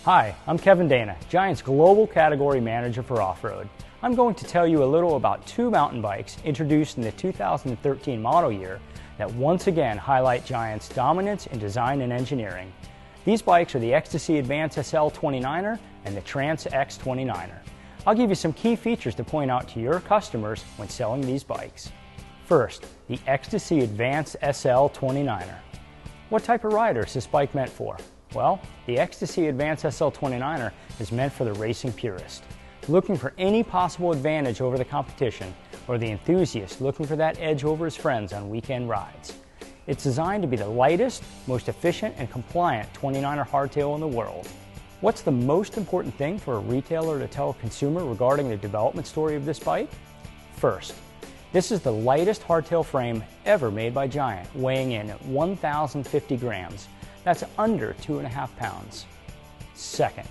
Hi, I'm Kevin Dana, Giant's Global Category Manager for Off-Road. I'm going to tell you a little about two mountain bikes introduced in the 2013 model year that once again highlight Giant's dominance in design and engineering. These bikes are the Ecstasy Advanced SL 29er and the Trance X 29er. I'll give you some key features to point out to your customers when selling these bikes. First, the Ecstasy Advanced SL 29er. What type of rider is this bike meant for? Well, the Ecstasy Advanced SL 29er is meant for the racing purist, looking for any possible advantage over the competition, or the enthusiast looking for that edge over his friends on weekend rides. It's designed to be the lightest, most efficient, and compliant 29er hardtail in the world. What's the most important thing for a retailer to tell a consumer regarding the development story of this bike? First, this is the lightest hardtail frame ever made by Giant, weighing in at 1,050 grams. That's under 2.5 pounds. Second,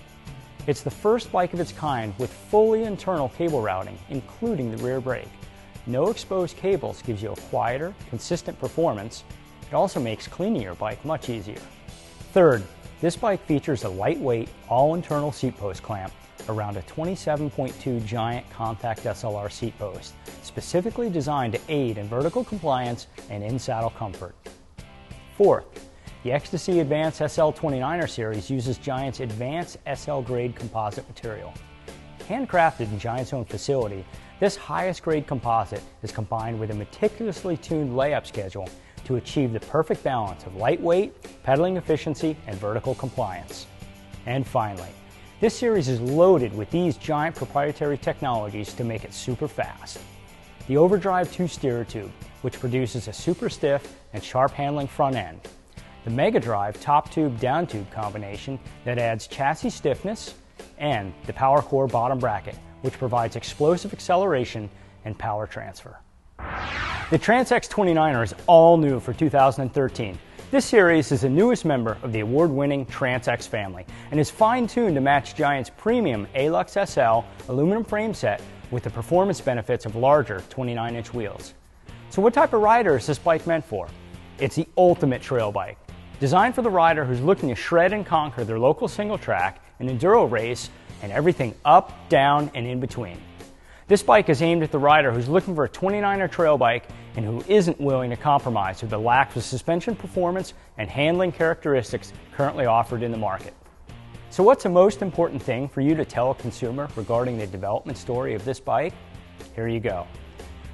it's the first bike of its kind with fully internal cable routing, including the rear brake. No exposed cables gives you a quieter, consistent performance. It also makes cleaning your bike much easier. Third, this bike features a lightweight, all-internal seat post clamp around a 27.2 Giant compact SLR seat post, specifically designed to aid in vertical compliance and in-saddle comfort. Fourth, the Ecstasy Advanced SL 29er series uses Giant's advanced SL grade composite material. Handcrafted in Giant's own facility, this highest grade composite is combined with a meticulously tuned layup schedule to achieve the perfect balance of lightweight, pedaling efficiency, and vertical compliance. And finally, this series is loaded with these Giant proprietary technologies to make it super fast. The Overdrive 2 steerer tube, which produces a super stiff and sharp handling front end. The Mega Drive top tube down tube combination that adds chassis stiffness, and the Power Core bottom bracket, which provides explosive acceleration and power transfer. The Trance X 29er is all new for 2013. This series is the newest member of the award-winning Trance X family and is fine-tuned to match Giant's premium Alux SL aluminum frame set with the performance benefits of larger 29-inch wheels. So what type of rider is this bike meant for? It's the ultimate trail bike, designed for the rider who's looking to shred and conquer their local single track, an enduro race, and everything up, down, and in between. This bike is aimed at the rider who's looking for a 29er trail bike and who isn't willing to compromise with the lack of suspension performance and handling characteristics currently offered in the market. So what's the most important thing for you to tell a consumer regarding the development story of this bike? Here you go.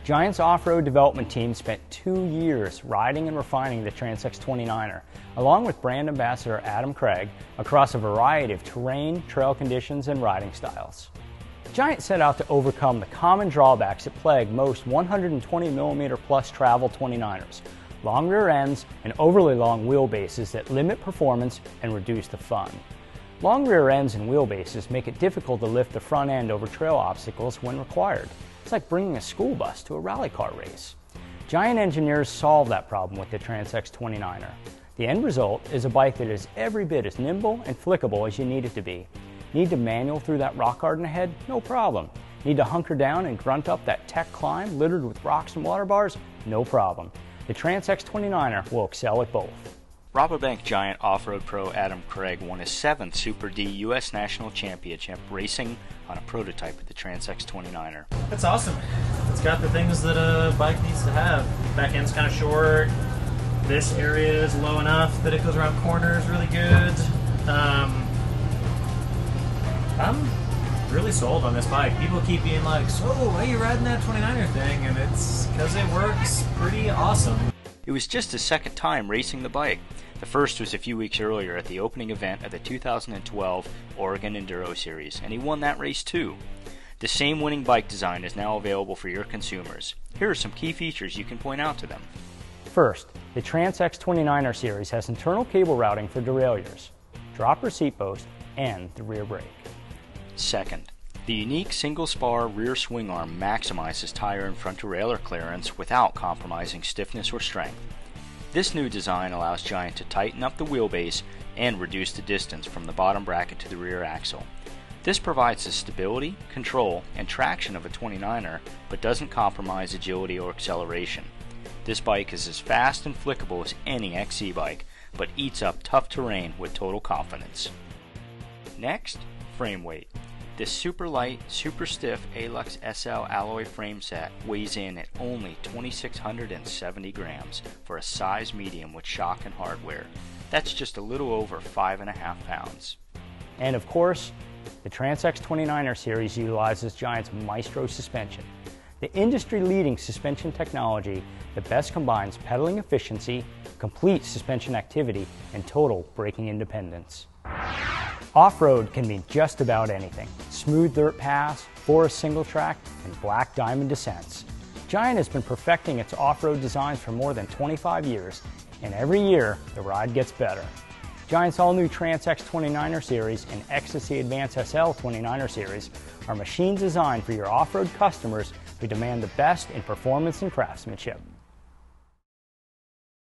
Giant's off-road development team spent 2 years riding and refining the Trance X 29er, along with brand ambassador Adam Craig, across a variety of terrain, trail conditions, and riding styles. Giant set out to overcome the common drawbacks that plague most 120mm plus travel 29ers, long rear ends and overly long wheelbases that limit performance and reduce the fun. Long rear ends and wheelbases make it difficult to lift the front end over trail obstacles when required. It's like bringing a school bus to a rally car race. Giant engineers solved that problem with the Trance X 29er. The end result is a bike that is every bit as nimble and flickable as you need it to be. Need to manual through that rock garden ahead? No problem. Need to hunker down and grunt up that tech climb littered with rocks and water bars? No problem. The Trance X 29er will excel at both. Rabobank Giant Off-Road Pro Adam Craig won his 7th Super D U.S. National Championship racing on a prototype of the Trance X 29er. That's awesome. It's got the things that a bike needs to have. Back end's kind of short. This area is low enough that it goes around corners really good. I'm really sold on this bike. People keep being like, so why are you riding that 29er thing? And it's because it works pretty awesome. It was just his second time racing the bike. The first was a few weeks earlier at the opening event of the 2012 Oregon Enduro Series, and he won that race too. The same winning bike design is now available for your consumers. Here are some key features you can point out to them. First, the Trance X 29er series has internal cable routing for derailleurs, dropper seat post, and the rear brake. Second, the unique single-spar rear swing arm maximizes tire and front derailleur clearance without compromising stiffness or strength. This new design allows Giant to tighten up the wheelbase and reduce the distance from the bottom bracket to the rear axle. This provides the stability, control, and traction of a 29er, but doesn't compromise agility or acceleration. This bike is as fast and flickable as any XC bike, but eats up tough terrain with total confidence. Next, frame weight. This super light, super stiff Alux SL alloy frame set weighs in at only 2,670 grams for a size medium with shock and hardware. That's just a little over 5.5 pounds. And of course, the Trans-X 29er series utilizes Giant's Maestro suspension, the industry-leading suspension technology that best combines pedaling efficiency, complete suspension activity, and total braking independence. Off-road can mean just about anything. Smooth dirt paths, forest single track, and black diamond descents. Giant has been perfecting its off-road designs for more than 25 years, and every year the ride gets better. Giant's all-new Trans-X 29er series and Ecstasy Advanced SL 29er series are machines designed for your off-road customers who demand the best in performance and craftsmanship.